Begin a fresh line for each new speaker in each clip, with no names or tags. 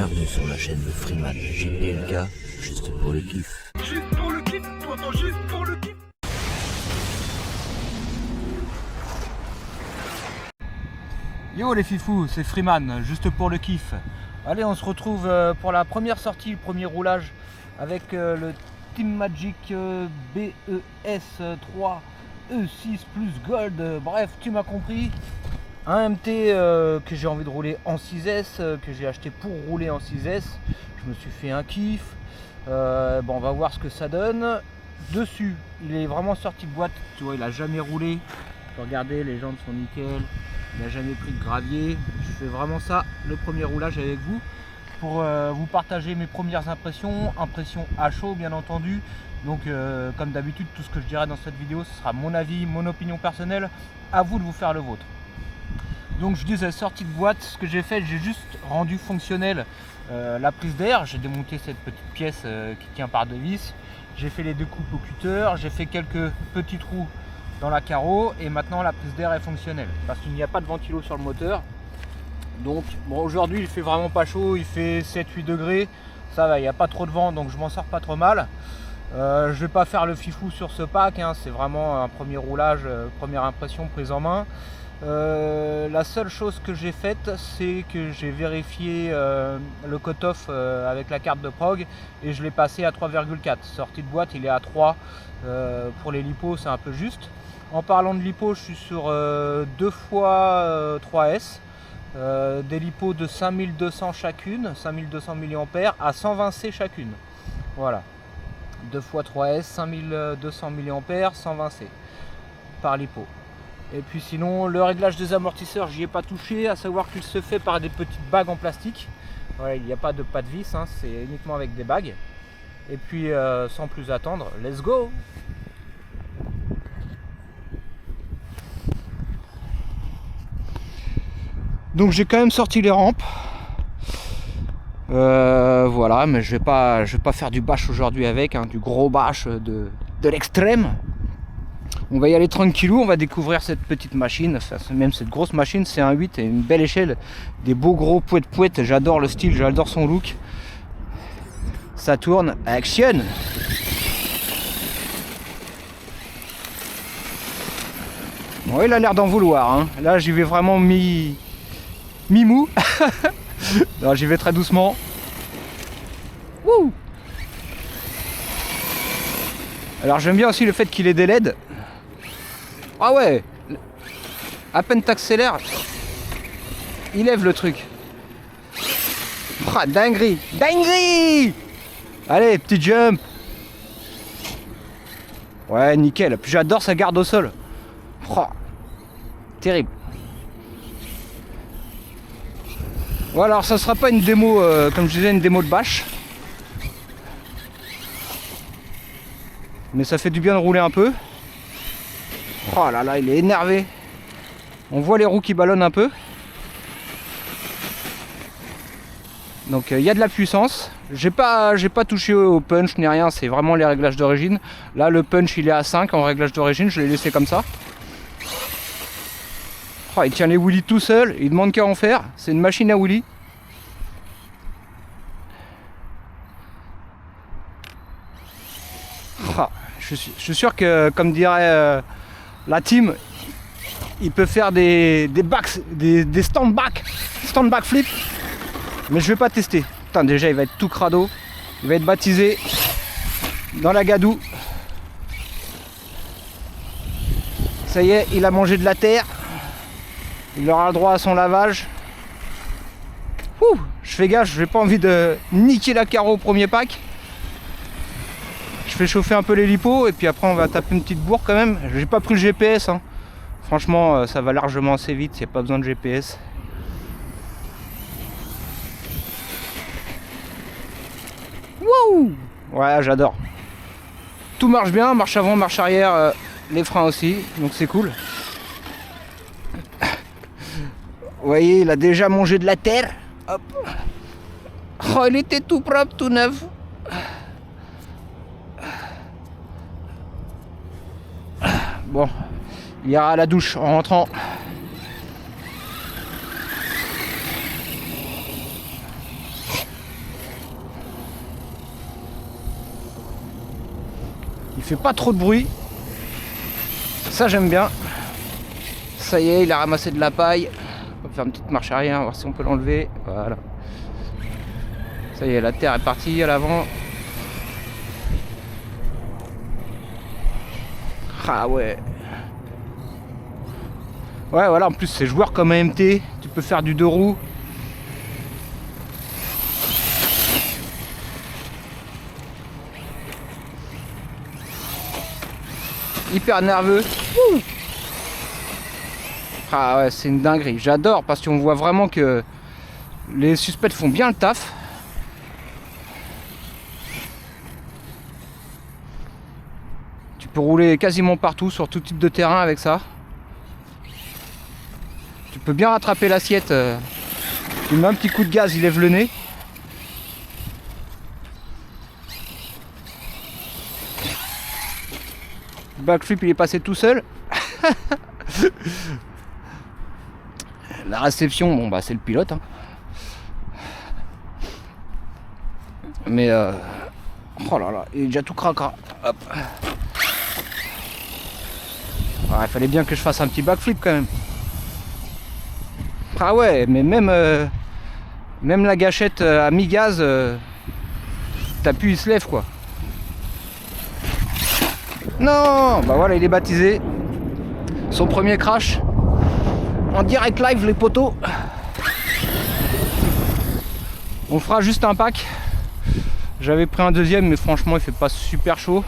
Bienvenue sur la chaîne de Freeman JPLK, juste pour le kiff.
Juste pour le kiff, t'entends, juste pour le kiff.
Yo les fifous, c'est Freeman, juste pour le kiff. Allez, on se retrouve pour la première sortie, le premier roulage avec le Team Magic BES 3 E6 plus Gold. Bref, tu m'as compris. Un MT que j'ai envie de rouler en 6S, que j'ai acheté pour rouler en 6S. Je me suis fait un kiff. Bon, on va voir ce que ça donne. Dessus, il est vraiment sorti de boîte. Tu vois, il a jamais roulé. Regardez, les jantes sont nickel. Il n'a jamais pris de gravier. Je fais vraiment ça, le premier roulage avec vous, pour vous partager mes premières impressions à chaud bien entendu. Donc comme d'habitude, tout ce que je dirai dans cette vidéo, ce sera mon avis, mon opinion personnelle. À vous de vous faire le vôtre. Donc je disais, sortie de boîte, ce que j'ai fait, j'ai juste rendu fonctionnel la prise d'air. J'ai démonté cette petite pièce qui tient par deux vis. J'ai fait les deux coupes au cutter, j'ai fait quelques petits trous dans la carreau et maintenant la prise d'air est fonctionnelle parce qu'il n'y a pas de ventilo sur le moteur. Donc bon, aujourd'hui il fait vraiment pas chaud, il fait 7-8 degrés, ça va, il n'y a pas trop de vent donc je m'en sors pas trop mal. Je vais pas faire le fifou sur ce pack, hein, c'est vraiment un premier roulage, première impression, prise en main. La seule chose que j'ai faite, c'est que j'ai vérifié le cut-off avec la carte de prog et je l'ai passé à 3,4. Sortie de boîte, il est à 3. Pour les lipos, c'est un peu juste. En parlant de lipo, je suis sur 2 fois 3S, des lipos de 5200 chacune, 5200 mAh à 120 C chacune. Voilà, 2 fois 3S, 5200 mAh, 120 C par lipo. Et puis sinon, le réglage des amortisseurs, j'y ai pas touché, à savoir qu'il se fait par des petites bagues en plastique. Voilà, il n'y a pas de vis, hein, c'est uniquement avec des bagues. Et puis sans plus attendre, let's go! Donc j'ai quand même sorti les rampes. Voilà, mais je vais pas faire du bash aujourd'hui avec, hein, du gros bash de l'extrême. On va y aller tranquillou, on va découvrir cette petite machine, enfin, même cette grosse machine, c'est un 8 et une belle échelle, des beaux gros pouet-pouet, j'adore le style, j'adore son look. Ça tourne, action! Bon, il a l'air d'en vouloir, hein. Là j'y vais vraiment mi-mou. J'y vais très doucement. Wouh! Alors j'aime bien aussi le fait qu'il ait des LED. Ah ouais! À peine t'accélères, il lève le truc. Ah, dinguerie! Dinguerie! Allez, petit jump! Ouais, nickel. Puis j'adore sa garde au sol. Oh, terrible. Voilà, alors ça sera pas une démo, comme je disais, une démo de bash. Mais ça fait du bien de rouler un peu. Oh là là, il est énervé. On voit les roues qui ballonnent un peu. Donc il y a de la puissance. J'ai pas touché au punch ni rien, c'est vraiment les réglages d'origine. Là le punch il est à 5 en réglage d'origine, je l'ai laissé comme ça. Oh, il tient les wheelies tout seul, il demande qu'à en faire, c'est une machine à wheelies. Oh, je suis sûr que, comme dirait la team, il peut faire des stand-back flip. Mais je vais pas tester. Putain, déjà il va être tout crado. Il va être baptisé dans la gadoue. Ça y est, il a mangé de la terre. Il aura le droit à son lavage. Ouh, je fais gaffe, j'ai pas envie de niquer la carreau au premier pack. Je fais chauffer un peu les lipos et puis après on va taper une petite bourre quand même. J'ai pas pris le GPS, hein. Franchement ça va largement assez vite, il n'y a pas besoin de GPS. Wouh! Ouais, j'adore. Tout marche bien, marche avant, marche arrière, les freins aussi, donc c'est cool. Vous voyez, il a déjà mangé de la terre. Hop. Oh, il était tout propre, tout neuf. Bon, il ira à la douche en rentrant. fait pas trop de bruit. Ça j'aime bien. Ça y est, il a ramassé de la paille. On va faire une petite marche arrière, voir si on peut l'enlever. Voilà. Ça y est, la terre est partie à l'avant. Ah ouais. Ouais, voilà, en plus c'est joueur comme AMT. Tu peux faire du 2 roues. Hyper nerveux. Ouh. Ah ouais, c'est une dinguerie. J'adore parce qu'on voit vraiment que les suspects font bien le taf. Tu peux rouler quasiment partout sur tout type de terrain avec ça. Tu peux bien rattraper l'assiette. Tu mets un petit coup de gaz, il lève le nez. Le backflip il est passé tout seul. La réception, bon bah c'est le pilote. Hein. Mais oh là là, il est déjà tout cracra. Hop. Ouais, il fallait bien que je fasse un petit backflip quand même. Ah ouais, mais même la gâchette à mi-gaz, t'appuies, il se lève quoi. Non, bah voilà, il est baptisé. Son premier crash. En direct live les poteaux. On fera juste un pack. J'avais pris un deuxième mais franchement il fait pas super chaud.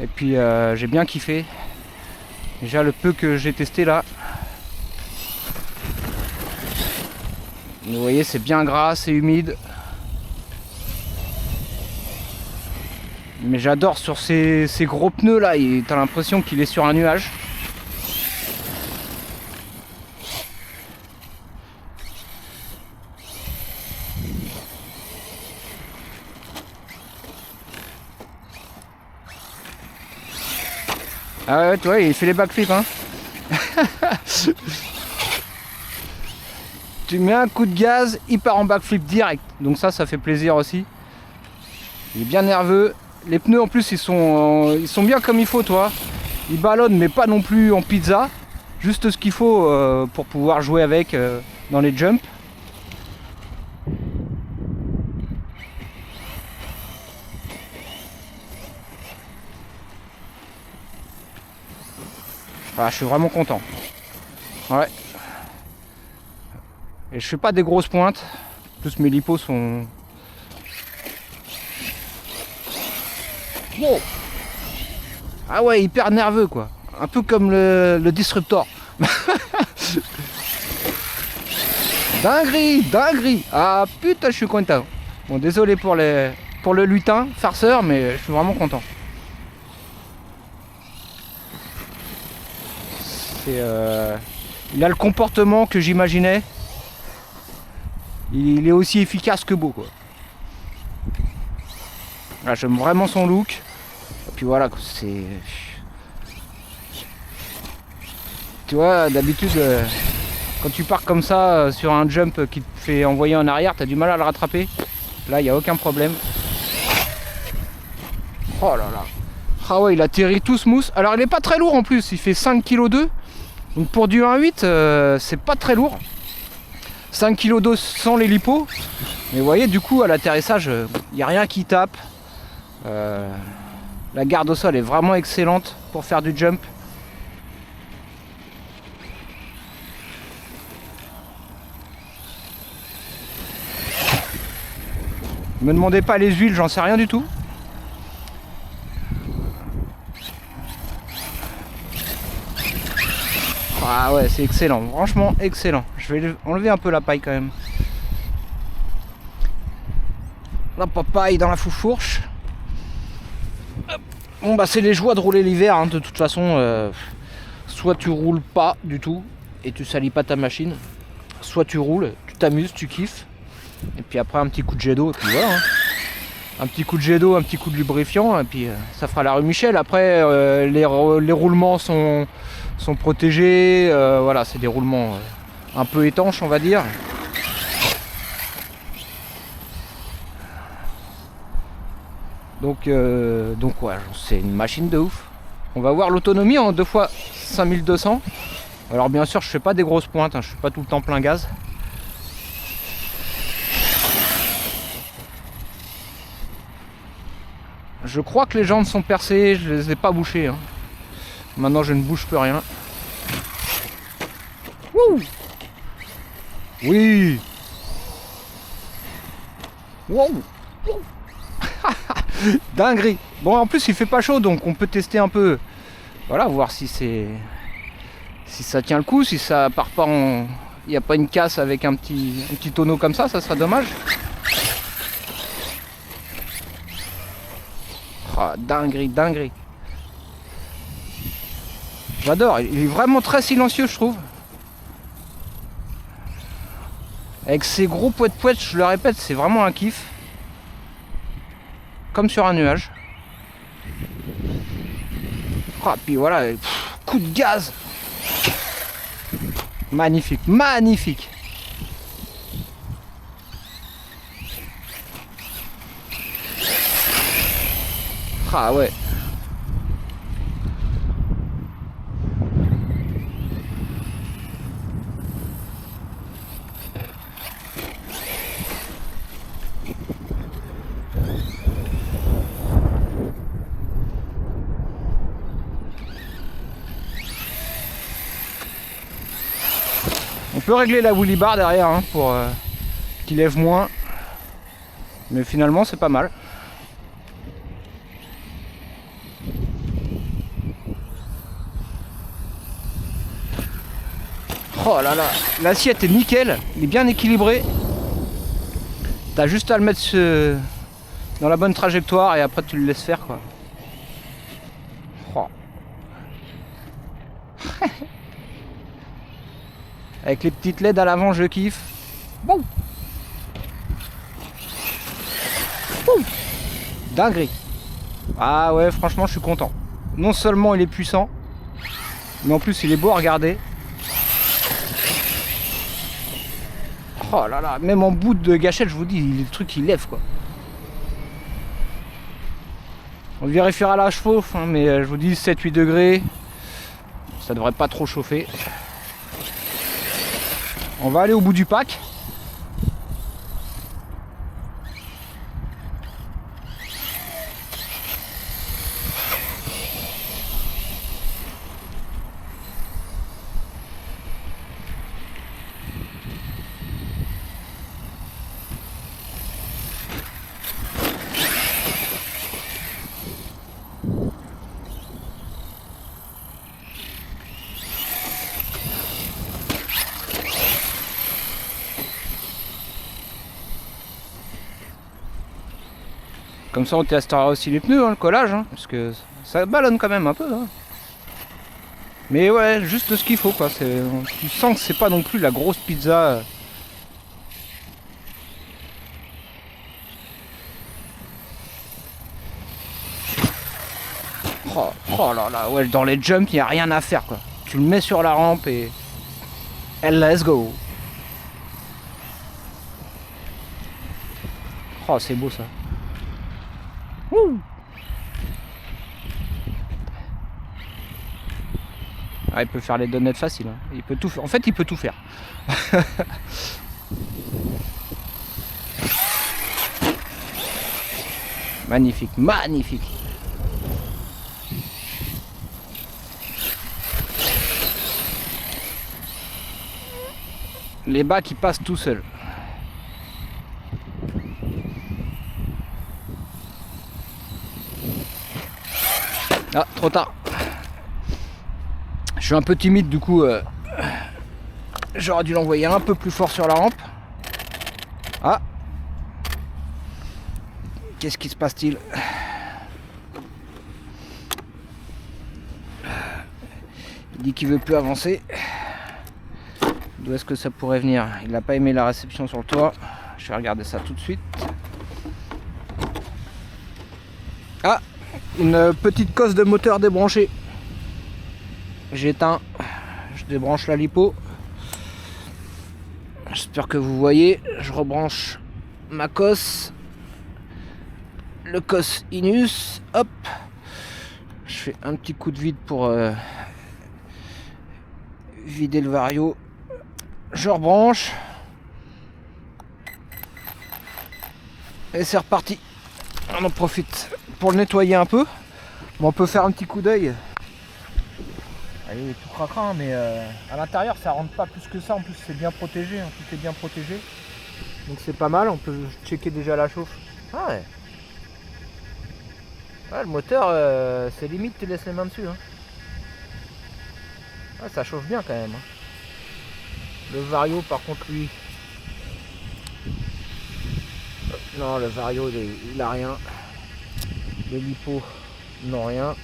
Et puis j'ai bien kiffé. Déjà le peu que j'ai testé là. Vous voyez c'est bien gras, c'est humide. Mais j'adore sur ces gros pneus là, t'as l'impression qu'il est sur un nuage. Ah ouais, tu vois, il fait les backflips hein. Tu mets un coup de gaz, il part en backflip direct. Donc ça fait plaisir aussi. Il est bien nerveux. Les pneus en plus ils sont bien comme il faut, toi. Ils ballonnent mais pas non plus en pizza. Juste ce qu'il faut pour pouvoir jouer avec dans les jumps. Ah, je suis vraiment content. Ouais. Et je fais pas des grosses pointes. En plus mes lipos sont... Wow. Ah ouais, hyper nerveux quoi. Un peu comme le Disruptor. Dinguerie, dinguerie. Ah putain, je suis content. Bon, désolé pour le lutin, farceur, mais je suis vraiment content. Il a le comportement que j'imaginais. Il est aussi efficace que beau quoi. Là, j'aime vraiment son look. Et puis voilà, c'est... Tu vois, d'habitude, quand tu pars comme ça sur un jump qui te fait envoyer en arrière, t'as du mal à le rattraper. Là, il n'y a aucun problème. Oh là là. Ah ouais, il atterrit tout smooth. Alors, il n'est pas très lourd en plus. Il fait 5,2 kg. Donc pour du 1.8, c'est pas très lourd. 5,2 kg sans les lipos. Mais vous voyez, du coup, à l'atterrissage, il n'y a rien qui tape. La garde au sol est vraiment excellente pour faire du jump. Ne me demandez pas les huiles, j'en sais rien du tout. Ah ouais, c'est excellent, franchement excellent. Je vais enlever un peu la paille quand même. La paille dans la foufourche. Bon bah c'est les joies de rouler l'hiver hein, de toute façon. Soit tu roules pas du tout et tu salis pas ta machine, soit tu roules, tu t'amuses, tu kiffes. Et puis après un petit coup de jet d'eau et puis voilà hein. Un petit coup de jet d'eau, un petit coup de lubrifiant et puis ça fera la rue Michel. Après les roulements sont protégés, voilà, c'est des roulements un peu étanches on va dire. Donc ouais, c'est une machine de ouf. On va voir l'autonomie en 2 fois 5200. Alors bien sûr je fais pas des grosses pointes, hein, je suis pas tout le temps plein gaz. Je crois que les jantes sont percées, je les ai pas bouchées. Hein. Maintenant je ne bouge plus rien. Wouh! Oui! Wow! Dinguerie! Bon, en plus il fait pas chaud donc on peut tester un peu. Voilà, voir si c'est. Si ça tient le coup, si ça part pas en. Il n'y a pas une casse avec un petit tonneau comme ça serait dommage. Oh, dinguerie, dinguerie. J'adore, il est vraiment très silencieux je trouve. Avec ces gros poètes-poètes, je le répète, c'est vraiment un kiff. Comme sur un nuage. Oh, puis voilà, coup de gaz. Magnifique, magnifique. Ah ouais. On peut régler la wheelie bar derrière hein, pour qu'il lève moins. Mais finalement c'est pas mal. Oh là là, l'assiette est nickel, il est bien équilibré. T'as juste à le mettre dans la bonne trajectoire et après tu le laisses faire quoi. Oh. Avec les petites LED à l'avant je kiffe. Bon. Bon. Dinguerie. Ah ouais franchement je suis content. Non seulement il est puissant, mais en plus il est beau à regarder. Oh là là, même en bout de gâchette, je vous dis, le truc il lève quoi. On vérifiera la chauffe, hein, mais je vous dis 7-8 degrés. Ça devrait pas trop chauffer. On va aller au bout du pack. Comme ça on testera aussi les pneus, hein, le collage, hein, parce que ça ballonne quand même un peu. Hein. Mais ouais, juste ce qu'il faut quoi. Tu sens que c'est pas non plus la grosse pizza. Oh là là, ouais, dans les jumps il n'y a rien à faire quoi. Tu le mets sur la rampe et let's go. Oh c'est beau ça. Wouh. Ah, il peut faire les donuts faciles. Hein. Il peut tout faire. En fait, il peut tout faire. Magnifique, magnifique. Les bacs qui passent tout seuls. Ah, trop tard. Je suis un peu timide du coup. J'aurais dû l'envoyer un peu plus fort sur la rampe. Ah. Qu'est-ce qui se passe-t-il? Il dit qu'il veut plus avancer. D'où est-ce que ça pourrait venir? Il n'a pas aimé la réception sur le toit. Je vais regarder ça tout de suite. Ah, une petite cosse de moteur débranchée. J'éteins, je débranche la lipo. J'espère que vous voyez. Je rebranche ma cosse. le cos Inus, hop, je fais un petit coup de vide pour vider le vario, je rebranche et c'est reparti. On en profite pour le nettoyer un peu. Bon, on peut faire un petit coup d'œil. Il est tout cracra, mais à l'intérieur ça rentre pas plus que ça. En plus c'est bien protégé, hein, tout est bien protégé, donc c'est pas mal. On peut checker déjà la chauffe. Ah ouais. Ouais, le moteur c'est limite tu laisses les mains dessus, hein. Ouais, ça chauffe bien quand même, hein. Le vario par contre lui, non, le vario il a rien. Les lipos non, rien.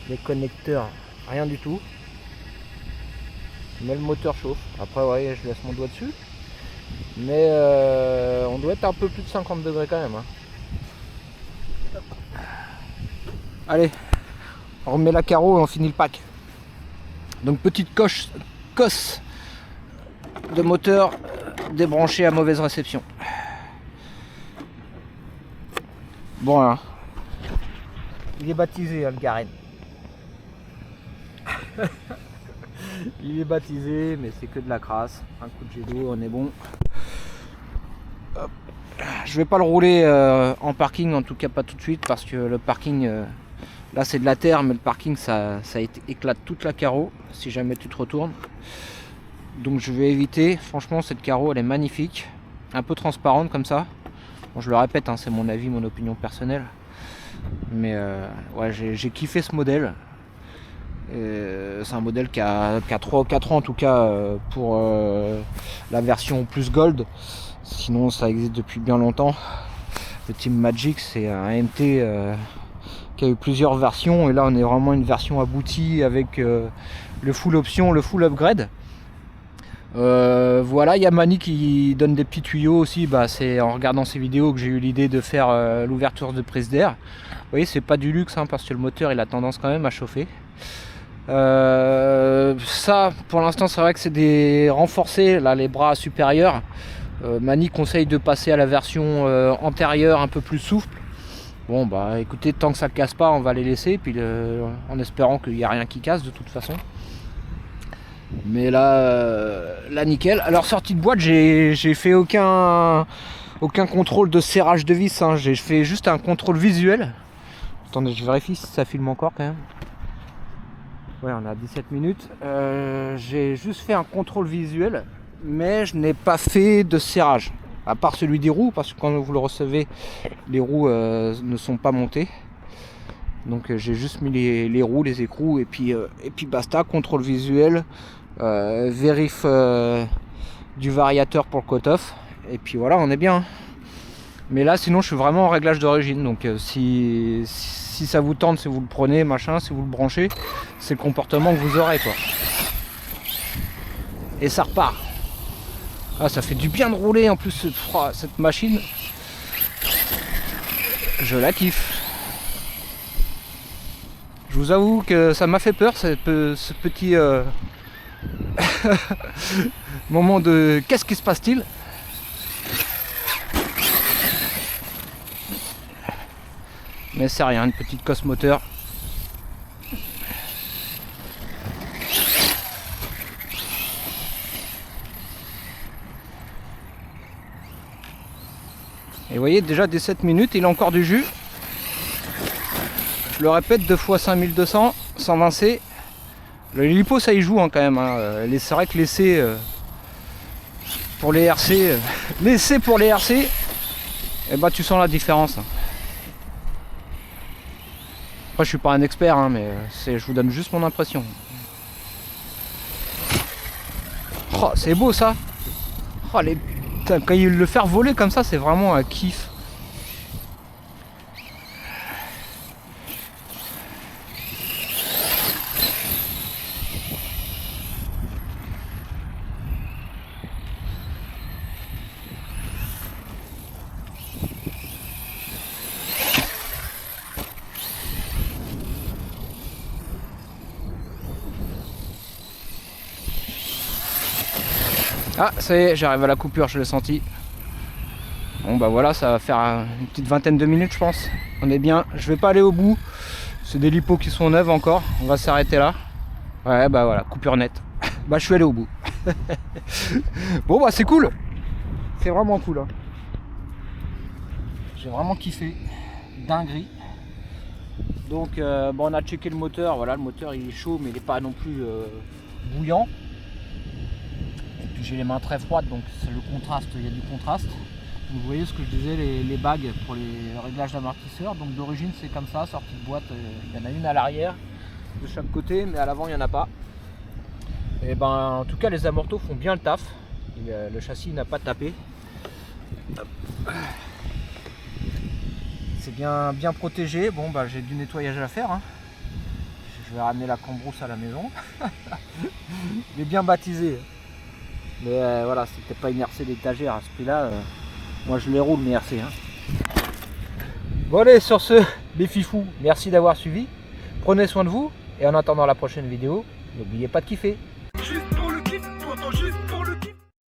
Les connecteurs rien du tout, mais le moteur chauffe. Après ouais, je laisse mon doigt dessus, mais on doit être un peu plus de 50 degrés quand même, hein. Allez, on remet la carreau et on finit le pack. Donc petite cosse de moteur débranchée à mauvaise réception. Bon là, il est baptisé, hein, le Garenne. Il est baptisé, mais c'est que de la crasse. Un coup de jet d'eau, on est bon. Hop. Je vais pas le rouler en parking, en tout cas pas tout de suite, parce que le parking, là c'est de la terre, mais le parking ça éclate toute la carreau si jamais tu te retournes. Donc je vais éviter. Franchement, cette carreau elle est magnifique, un peu transparente comme ça. Bon, je le répète, hein, c'est mon avis, mon opinion personnelle, mais ouais, j'ai kiffé ce modèle. C'est un modèle qui a 3 ou 4 ans en tout cas pour la version plus gold. Sinon ça existe depuis bien longtemps. Le Team Magic, c'est un MT qui a eu plusieurs versions, et là on est vraiment une version aboutie avec le full option, le full upgrade. Voilà, il y a Mani qui donne des petits tuyaux aussi. Bah, c'est en regardant ces vidéos que j'ai eu l'idée de faire l'ouverture de prise d'air. Vous voyez, c'est pas du luxe, hein, parce que le moteur il a tendance quand même à chauffer. Ça pour l'instant c'est vrai que c'est des renforcés, là les bras supérieurs. Mani conseille de passer à la version antérieure un peu plus souple. Bon bah écoutez, tant que ça ne casse pas on va les laisser, puis en espérant qu'il n'y a rien qui casse de toute façon. Mais là nickel. Alors sortie de boîte, j'ai fait aucun contrôle de serrage de vis, hein. J'ai fait juste un contrôle visuel. Attendez, je vérifie si ça filme encore quand même. Ouais, on a 17 minutes. J'ai juste fait un contrôle visuel, mais je n'ai pas fait de serrage, à part celui des roues, parce que quand vous le recevez, les roues ne sont pas montées. Donc j'ai juste mis les roues, les écrous, et puis basta. Contrôle visuel, vérif du variateur pour le cut-off, et puis voilà, on est bien. Mais là sinon je suis vraiment en réglage d'origine, donc si ça vous tente, si vous le prenez, machin, si vous le branchez, c'est le comportement que vous aurez, quoi. Et ça repart. Ah, ça fait du bien de rouler en plus cette machine. Je la kiffe. Je vous avoue que ça m'a fait peur, ce petit moment de qu'est-ce qui se passe-t-il. Mais c'est rien, une petite cosse moteur. Et vous voyez, déjà des 7 minutes, il a encore du jus. Je le répète, 2 fois 5200, 120C. Le lipo ça y joue, hein, quand même, hein. C'est vrai que l'essai pour les RC, l'essai pour les RC, et bah tu sens la différence, hein. Après je suis pas un expert, hein, mais je vous donne juste mon impression. Oh, c'est beau ça. Oh, quand il le faire voler comme ça, c'est vraiment un kiff. Ah, ça y est, j'arrive à la coupure, je l'ai senti. Bon bah voilà, ça va faire une petite vingtaine de minutes je pense. On est bien, je vais pas aller au bout. C'est des lipos qui sont neuves encore. On va s'arrêter là. Ouais bah voilà, coupure nette. Bah je suis allé au bout. Bon bah c'est cool. C'est vraiment cool hein. J'ai vraiment kiffé. Dinguerie. Donc bon, on a checké le moteur. Voilà, le moteur il est chaud mais il n'est pas non plus bouillant. Et puis j'ai les mains très froides donc c'est le contraste, il y a du contraste. Donc, vous voyez ce que je disais, les bagues pour les réglages d'amortisseur. Donc d'origine c'est comme ça, sortie de boîte. Il y en a une à l'arrière de chaque côté mais à l'avant il n'y en a pas. Et ben en tout cas les amortos font bien le taf. Le châssis n'a pas tapé. C'est bien protégé. Bon bah j'ai du nettoyage à faire hein. Je vais ramener la cambrousse à la maison. Il est bien baptisé. Mais voilà, c'est peut-être pas une RC d'étagère à ce prix là. Moi je les roule mes RC hein. Bon allez, sur ce, les fifous, merci d'avoir suivi. Prenez soin de vous et en attendant la prochaine vidéo, n'oubliez pas de kiffer.
Juste pour le kiff, poto, juste pour